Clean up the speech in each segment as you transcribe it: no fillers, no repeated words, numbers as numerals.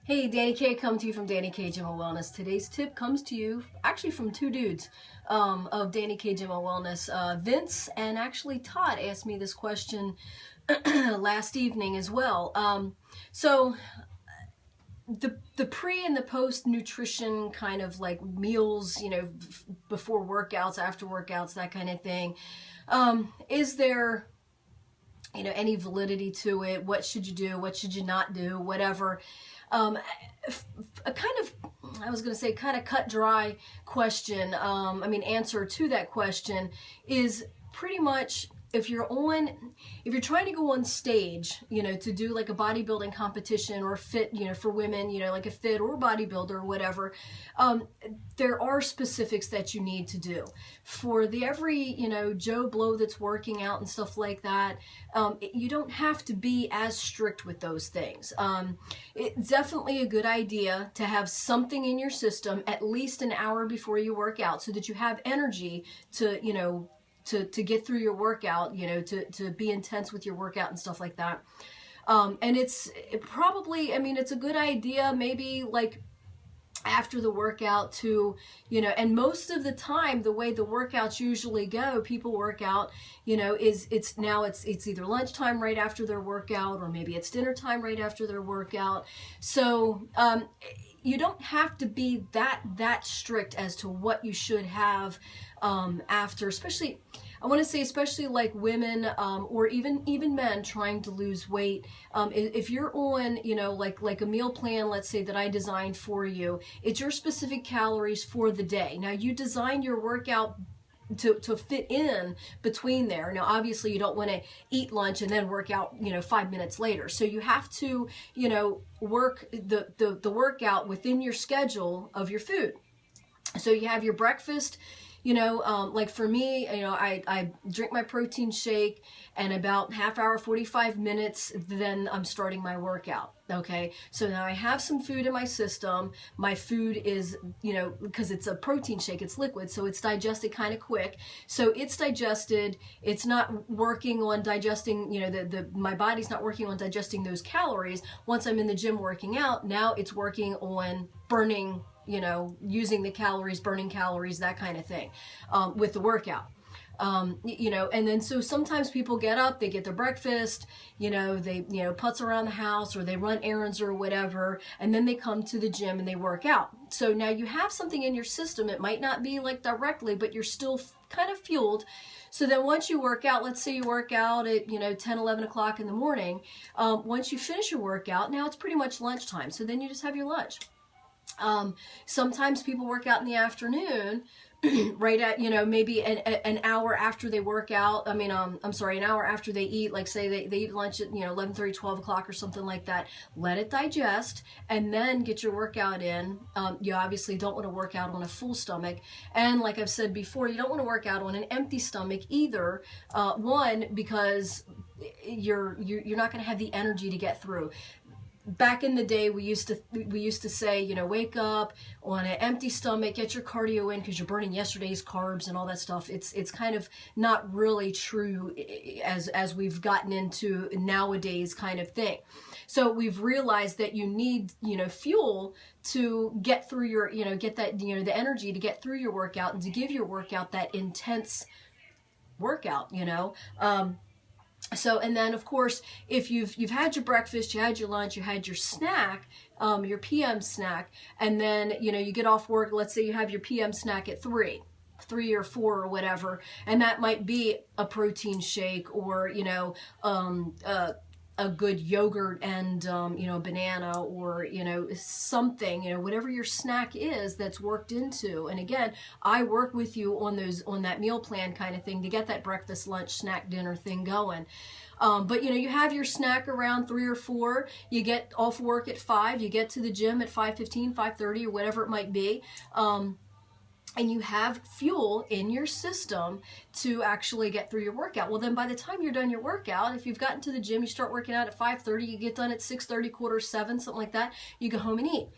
Hey, Danny K coming to you from Dani K Gym and Wellness. Today's tip comes to you actually from two dudes of Dani K Gym and Wellness. Vince and actually Todd asked me this question last evening as well. So the pre and the post nutrition kind of like meals, you know, before workouts, after workouts, that kind of thing. Is there, you know, any validity to it? What should you do? What should you not do? Whatever. A kind of, I was going to say, kind of cut dry question, answer to that question is pretty much if you're trying to go on stage, you know, to do like a bodybuilding competition or fit, you know, for women, you know, like a fit or bodybuilder or whatever, there are specifics that you need to do. For the every, you know, Joe Blow that's working out and stuff like that, you don't have to be as strict with those things. It's definitely a good idea to have something in your system at least an hour before you work out so that you have energy to, you know, to get through your workout, you know, to be intense with your workout and stuff like that. And it's a good idea maybe like after the workout to, you know, and most of the time the way the workouts usually go, people work out, you know, it's either lunchtime right after their workout or maybe it's dinner time right after their workout. So you don't have to be that strict as to what you should have after, especially, I want to say, especially like women or even men trying to lose weight. If you're on, you know, like a meal plan, let's say that I designed for you, it's your specific calories for the day. Now you design your workout to fit in between there. Now, obviously you don't want to eat lunch and then work out, you know, 5 minutes later. So you have to, you know, work the workout within your schedule of your food. So you have your breakfast. You know, like for me, you know, I drink my protein shake and about half hour, 45 minutes, then I'm starting my workout. Okay. So now I have some food in my system. My food is, you know, because it's a protein shake, it's liquid, so it's digested kind of quick. So it's digested. It's not working on digesting, you know, my body's not working on digesting those calories. Once I'm in the gym working out, now it's working on burning, you know, using the calories, burning calories, that kind of thing, with the workout. You know, and then so sometimes people get up, they get their breakfast, you know, they, you know, putz around the house or they run errands or whatever, and then they come to the gym and they work out. So now you have something in your system. It might not be like directly, but you're still kind of fueled. So then once you work out, let's say you work out at, you know, 10, 11 o'clock in the morning, once you finish your workout, now it's pretty much lunchtime. So then you just have your lunch. Sometimes people work out in the afternoon, right at, you know, maybe an hour after they work out. an hour after they eat, like say they eat lunch at, you know, 11:30, 12 o'clock or something like that. Let it digest and then get your workout in. You obviously don't want to work out on a full stomach. And like I've said before, you don't want to work out on an empty stomach either. One, because you're not going to have the energy to get through. Back in the day, we used to say, you know, wake up on an empty stomach, get your cardio in because you're burning yesterday's carbs and all that stuff. It's kind of not really true as we've gotten into nowadays kind of thing. So we've realized that you need, you know, fuel to get through your, you know, get that, you know, the energy to get through your workout and to give your workout that intense workout, you know. So, and then of course, if you've had your breakfast, you had your lunch, you had your snack, your PM snack, and then, you know, you get off work, let's say you have your PM snack at 3 or 4 or whatever, and that might be a protein shake or, you know, a good yogurt and, you know, banana or, you know, something, you know, whatever your snack is that's worked into. And again, I work with you on that meal plan kind of thing to get that breakfast, lunch, snack, dinner thing going. But, you know, you have your snack around 3 or 4, you get off work at 5, you get to the gym at 5:15, 5:30 or whatever it might be. And you have fuel in your system to actually get through your workout. Well, then by the time you're done your workout, if you've gotten to the gym, you start working out at 5:30, you get done at 6:30, 6:45, something like that, you go home and eat.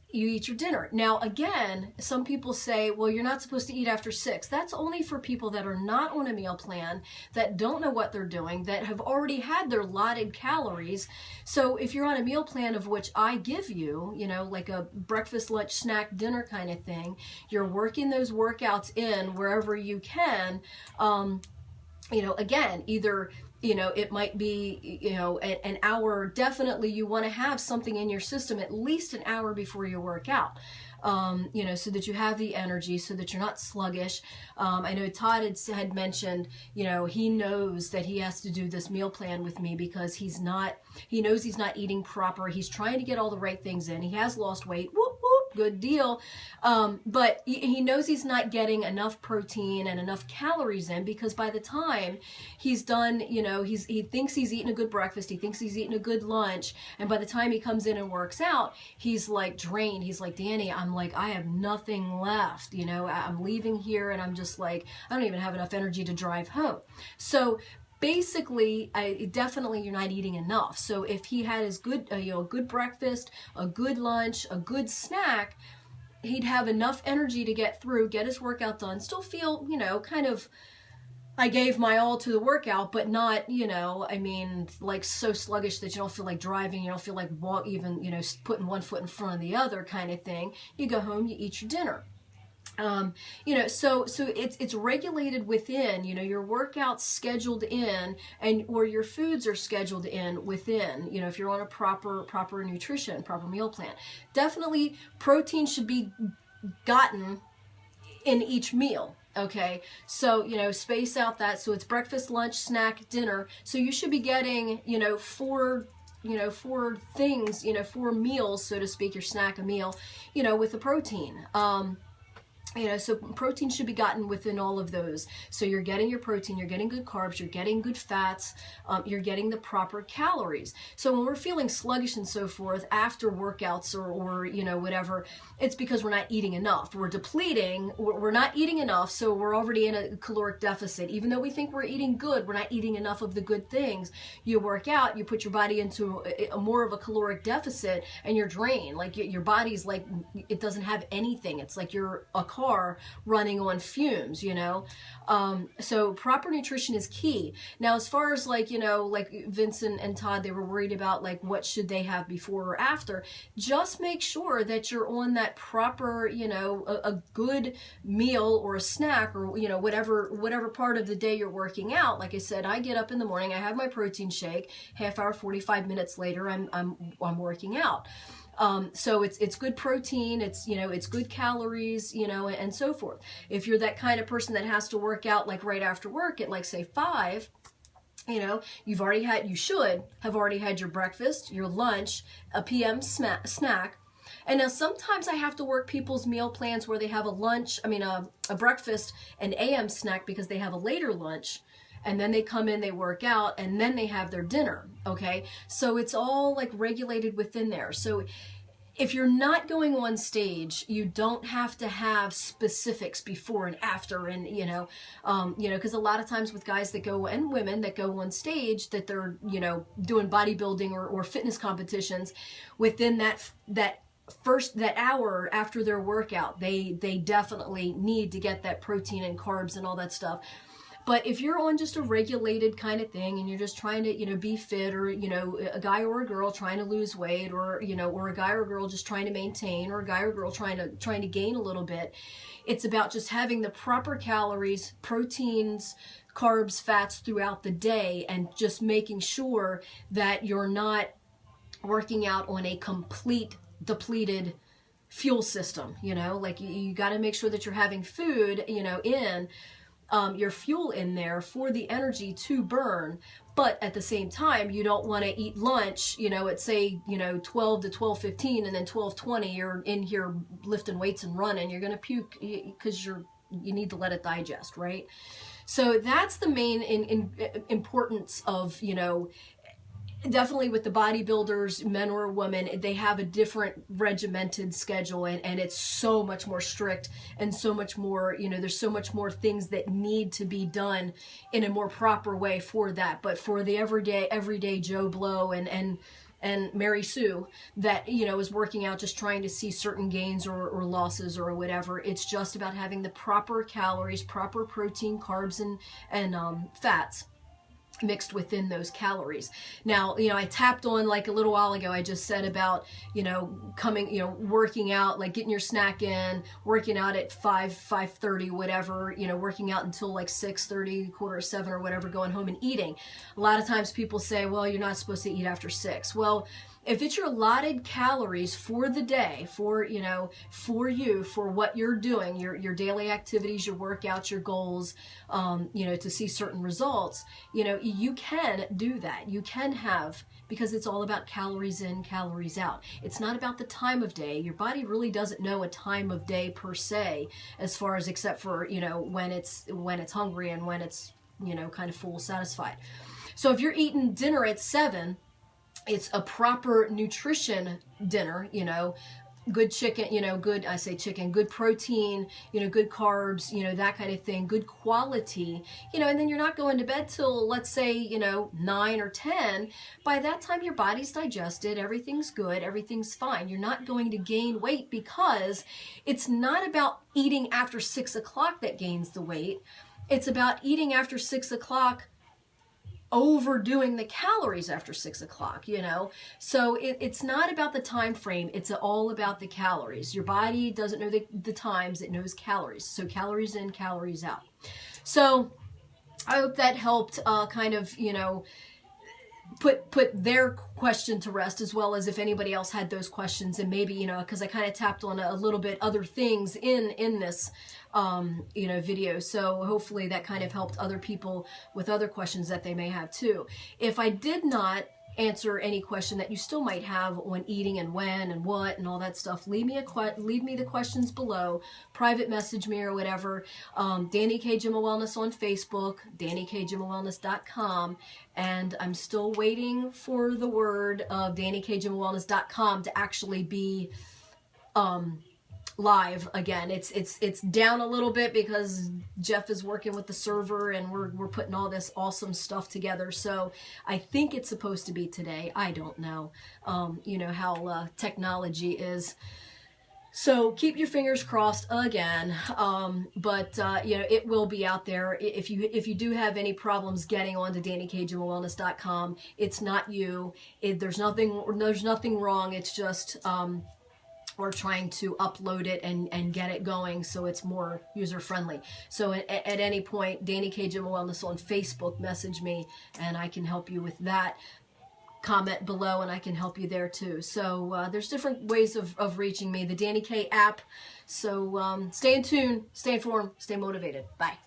you eat your dinner. Now, again, some people say, well, you're not supposed to eat after 6. That's only for people that are not on a meal plan, that don't know what they're doing, that have already had their allotted calories. So if you're on a meal plan of which I give you, you know, like a breakfast, lunch, snack, dinner kind of thing, you're working those workouts in wherever you can. You know, again, either, you know, it might be, you know, an hour. Definitely you want to have something in your system at least an hour before you work out, you know, so that you have the energy, so that you're not sluggish. I know Todd had mentioned, you know, he knows that he has to do this meal plan with me because he knows he's not eating proper. He's trying to get all the right things in. He has lost weight. Whoop, whoop. Good deal. But he knows he's not getting enough protein and enough calories in, because by the time he's done, you know, he thinks he's eaten a good breakfast, he thinks he's eaten a good lunch, and by the time he comes in and works out, he's like drained. He's like, Dani, I have nothing left. You know, I'm leaving here and I'm just like, I don't even have enough energy to drive home. So basically, definitely you're not eating enough. So if he had his good, you know, a good breakfast, a good lunch, a good snack, he'd have enough energy to get through, get his workout done, still feel, you know, kind of, I gave my all to the workout, but not, you know, I mean, like so sluggish that you don't feel like driving, you don't feel like even, you know, putting one foot in front of the other kind of thing. You go home, you eat your dinner. You know, so it's regulated within, you know, your workouts scheduled in, and or your foods are scheduled in within, you know, if you're on a proper nutrition, proper meal plan. Definitely protein should be gotten in each meal. Okay, so, you know, space out that, so it's breakfast, lunch, snack, dinner. So you should be getting, you know, four things, you know, 4 meals, so to speak, your snack, a meal, you know, with the protein. You know, so protein should be gotten within all of those. So you're getting your protein, you're getting good carbs, you're getting good fats, you're getting the proper calories. So when we're feeling sluggish and so forth after workouts or you know, whatever, it's because we're not eating enough. We're depleting, we're not eating enough, so we're already in a caloric deficit. Even though we think we're eating good, we're not eating enough of the good things. You work out, you put your body into a more of a caloric deficit, and you're drained. Like your body's like, it doesn't have anything. It's like you're a car running on fumes, you know. So proper nutrition is key. Now, as far as like, you know, like Vincent and Todd, they were worried about like what should they have before or after. Just make sure that you're on that proper, you know, a good meal or a snack, or, you know, whatever part of the day you're working out. Like I said, I get up in the morning, I have my protein shake, half hour, 45 minutes later, I'm working out. So it's good protein, it's, you know, it's good calories, you know, and so forth. If you're that kind of person that has to work out like right after work at like say 5, you know, you should have already had your breakfast, your lunch, a PM snack. And now sometimes I have to work people's meal plans where they have a breakfast, an AM snack because they have a later lunch. And then they come in, they work out, and then they have their dinner, okay? So it's all like regulated within there. So if you're not going on stage, you don't have to have specifics before and after, and, you know, because a lot of times with guys that go, and women that go on stage, that they're, you know, doing bodybuilding or fitness competitions, within that hour after their workout, they definitely need to get that protein and carbs and all that stuff. But if you're on just a regulated kind of thing and you're just trying to, you know, be fit, or, you know, a guy or a girl trying to lose weight, or, you know, or a guy or a girl just trying to maintain, or a guy or girl trying to gain a little bit, it's about just having the proper calories, proteins, carbs, fats throughout the day, and just making sure that you're not working out on a complete depleted fuel system. You know, like you got to make sure that you're having food, you know, in your fuel in there for the energy to burn. But at the same time, you don't want to eat lunch, you know, at say, you know, 12 to 12:15, and then 12:20 you're in here lifting weights and running. You're going to puke because you need to let it digest, right? So that's the main importance of, you know, definitely with the bodybuilders, men or women, they have a different regimented schedule, and it's so much more strict, and so much more, you know, there's so much more things that need to be done in a more proper way for that. But for the everyday Joe Blow and and Mary Sue that, you know, is working out just trying to see certain gains or losses or whatever. It's just about having the proper calories, proper protein, carbs, and fats mixed within those calories. Now, you know, I tapped on, like a little while ago, I just said about, you know, working out, like getting your snack in, working out at 5:30, whatever, you know, working out until like 6:30, 6:45 or whatever, going home and eating. A lot of times people say, well, you're not supposed to eat after 6. Well, if it's your allotted calories for the day, for, you know, for you, for what you're doing, your daily activities, your workouts, your goals, you know, to see certain results, you know, you can do that. You can have, because it's all about calories in, calories out. It's not about the time of day. Your body really doesn't know a time of day per se, as far as, except for, you know, when it's hungry and when it's, you know, kind of full, satisfied. So if you're eating dinner at 7, it's a proper nutrition dinner, you know, good chicken, you know, good, I say chicken, good protein, you know, good carbs, you know, that kind of thing, good quality, you know, and then you're not going to bed till, let's say, you know, 9 or 10. By that time, your body's digested, everything's good, everything's fine. You're not going to gain weight, because it's not about eating after 6 o'clock that gains the weight. It's about eating after 6 o'clock, overdoing the calories after 6 o'clock, you know. So it's not about the time frame, it's all about the calories. Your body doesn't know the times, it knows calories. So calories in, calories out. So I hope that helped kind of, you know, put their question to rest, as well as if anybody else had those questions. And maybe, you know, because I kind of tapped on a little bit other things in this you know, video. So hopefully that kind of helped other people with other questions that they may have too. If I did not answer any question that you still might have when eating and when and what and all that stuff, leave me the questions below, private message me or whatever. Dani K. Gym and Wellness on Facebook, DaniKGymandWellness.com, and I'm still waiting for the word of DaniKGymandWellness.com to actually be live again. It's down a little bit because Jeff is working with the server and we're putting all this awesome stuff together. So I think it's supposed to be today. I don't know. You know how technology is. So keep your fingers crossed again. But you know, it will be out there. If you do have any problems getting onto DaniKGymandWellness.com, it's not you. There's nothing wrong. It's just we're trying to upload it and get it going so it's more user-friendly. So at any point, Dani K. Gym and Wellness on Facebook, message me and I can help you with that. Comment below and I can help you there too. So there's different ways of reaching me. The Dani K app. So stay in tune, stay informed, stay motivated. Bye.